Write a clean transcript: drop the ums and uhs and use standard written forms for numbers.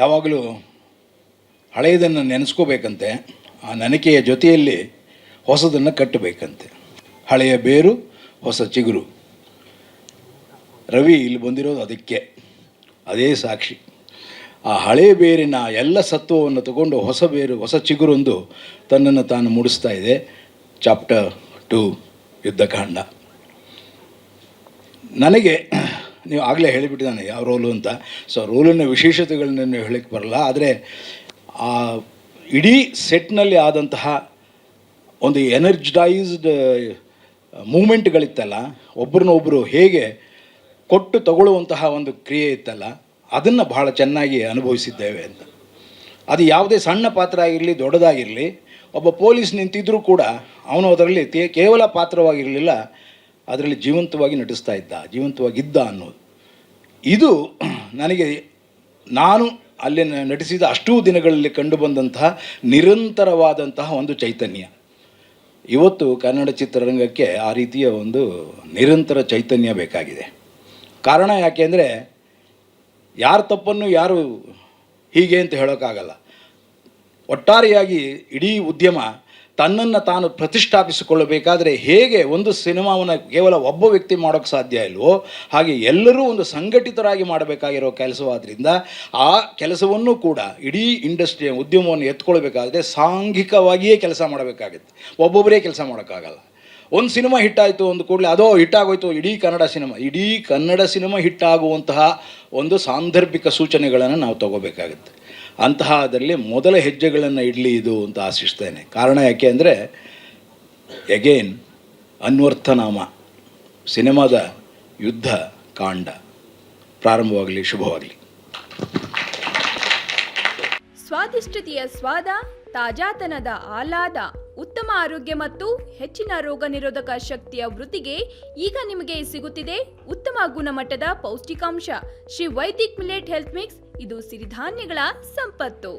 ಯಾವಾಗಲೂ ಹಳೆಯದನ್ನು ನೆನೆಸ್ಕೋಬೇಕಂತೆ, ಆ ನೆನಕೆಯ ಜೊತೆಯಲ್ಲಿ ಹೊಸದನ್ನು ಕಟ್ಟಬೇಕಂತೆ. ಹಳೆಯ ಬೇರು ಹೊಸ ಚಿಗುರು. ರವಿ ಇಲ್ಲಿ ಬಂದಿರೋದು ಅದಕ್ಕೆ, ಅದೇ ಸಾಕ್ಷಿ. ಆ ಹಳೆಯ ಬೇರಿನ ಎಲ್ಲ ಸತ್ವವನ್ನು ತಗೊಂಡು ಹೊಸ ಬೇರು ಹೊಸ ಚಿಗುರೊಂದು ತನ್ನನ್ನು ತಾನು ಮೂಡಿಸ್ತಾ ಇದೆ. ಚಾಪ್ಟರ್ 2 ಯುದ್ಧಕಾಂಡ. ನನಗೆ ನೀವು ಆಗಲೇ ಹೇಳಿಬಿಟ್ಟಿದ್ದಾನೆ ಯಾವ ರೋಲು ಅಂತ. ಸೊ ರೋಲಿನ ವಿಶೇಷತೆಗಳನ್ನ ಹೇಳಕ್ಕೆ ಬರಲ್ಲ. ಆದರೆ ಆ ಇಡೀ ಸೆಟ್ನಲ್ಲಿ ಆದಂತಹ ಒಂದು ಎನರ್ಜೈಸ್ಡ್ ಮೂಮೆಂಟ್ಗಳಿತ್ತಲ್ಲ, ಒಬ್ಬರನ್ನೊಬ್ಬರು ಹೇಗೆ ಕೊಟ್ಟು ತಗೊಳ್ಳುವಂತಹ ಒಂದು ಕ್ರಿಯೆ ಇತ್ತಲ್ಲ, ಅದನ್ನು ಬಹಳ ಚೆನ್ನಾಗಿ ಅನುಭವಿಸಿದ್ದೇವೆ ಅಂತ. ಅದು ಯಾವುದೇ ಸಣ್ಣ ಪಾತ್ರ ಆಗಿರಲಿ ದೊಡ್ಡದಾಗಿರಲಿ, ಒಬ್ಬ ಪೊಲೀಸ್ ನಿಂತಿದ್ದರೂ ಕೂಡ ಅವನು ಅದರಲ್ಲಿ ಕೇವಲ ಪಾತ್ರವಾಗಿರಲಿಲ್ಲ, ಅದರಲ್ಲಿ ಜೀವಂತವಾಗಿ ಜೀವಂತವಾಗಿದ್ದ ಅನ್ನೋದು. ಇದು ನನಗೆ ನಾನು ಅಲ್ಲಿ ನಟಿಸಿದ ಅಷ್ಟೂ ದಿನಗಳಲ್ಲಿ ಕಂಡುಬಂದಂತಹ ನಿರಂತರವಾದಂತಹ ಒಂದು ಚೈತನ್ಯ. ಇವತ್ತು ಕನ್ನಡ ಚಿತ್ರರಂಗಕ್ಕೆ ಆ ರೀತಿಯ ಒಂದು ನಿರಂತರ ಚೈತನ್ಯ ಬೇಕಾಗಿದೆ. ಕಾರಣ ಯಾಕೆ ಅಂದರೆ, ಯಾರ ತಪ್ಪನ್ನು ಯಾರು ಹೀಗೆ ಅಂತ ಹೇಳೋಕ್ಕಾಗಲ್ಲ. ಒಟ್ಟಾರೆಯಾಗಿ ಇಡೀ ಉದ್ಯಮ ತನ್ನನ್ನು ತಾನು ಪ್ರತಿಷ್ಠಾಪಿಸಿಕೊಳ್ಳಬೇಕಾದರೆ ಹೇಗೆ ಒಂದು ಸಿನಿಮಾವನ್ನು ಕೇವಲ ಒಬ್ಬ ವ್ಯಕ್ತಿ ಮಾಡೋಕ್ಕೆ ಸಾಧ್ಯ ಇಲ್ವೋ, ಹಾಗೆ ಎಲ್ಲರೂ ಒಂದು ಸಂಘಟಿತರಾಗಿ ಮಾಡಬೇಕಾಗಿರೋ ಕೆಲಸವಾದ್ದರಿಂದ ಆ ಕೆಲಸವನ್ನು ಕೂಡ ಇಡೀ ಇಂಡಸ್ಟ್ರಿಯ ಉದ್ಯಮವನ್ನು ಎತ್ಕೊಳ್ಬೇಕಾದ್ರೆ ಸಾಂಘಿಕವಾಗಿಯೇ ಕೆಲಸ ಮಾಡಬೇಕಾಗುತ್ತೆ. ಒಬ್ಬೊಬ್ಬರೇ ಕೆಲಸ ಮಾಡೋಕ್ಕಾಗಲ್ಲ. ಒಂದು ಸಿನಿಮಾ ಹಿಟ್ಟಾಯಿತು ಒಂದು ಕೂಡಲೇ ಅದೋ ಹಿಟ್ಟಾಗೋಯ್ತು ಇಡೀ ಕನ್ನಡ ಸಿನಿಮಾ ಹಿಟ್ಟಾಗುವಂತಹ ಒಂದು ಸಾಂದರ್ಭಿಕ ಸೂಚನೆಗಳನ್ನು ನಾವು ತಗೋಬೇಕಾಗುತ್ತೆ. ಅಂತಹದರಲ್ಲಿ ಮೊದಲ ಹೆಜ್ಜೆಗಳನ್ನು ಇಡಲಿ ಇದು ಅಂತ ಆಶಿಸ್ತೇನೆ. ಕಾರಣ ಯಾಕೆ ಅಂದರೆ, ಎಗೇನ್ ಅನ್ವರ್ಥನಾಮ ಸಿನಿಮಾದ ಯುದ್ಧ ಕಾಂಡ ಪ್ರಾರಂಭವಾಗಲಿ, ಶುಭವಾಗಲಿ. ಸ್ವಾದಿಷ್ಟತೆಯ ಸ್ವಾದ, ತಾಜಾತನದ ಆಹ್ಲಾದ, ಉತ್ತಮ ಆರೋಗ್ಯ ಮತ್ತು ಹೆಚ್ಚಿನ ರೋಗ ನಿರೋಧಕ ಶಕ್ತಿಯ ವೃದ್ಧಿಗೆ ಈಗ ನಿಮಗೆ ಸಿಗುತ್ತಿದೆ ಉತ್ತಮ ಗುಣಮಟ್ಟದ ಪೌಷ್ಟಿಕಾಂಶ. Shri Vaidik millet health mix. ಇದು ಸಿರಿಧಾನ್ಯಗಳ ಸಂಪತ್ತು.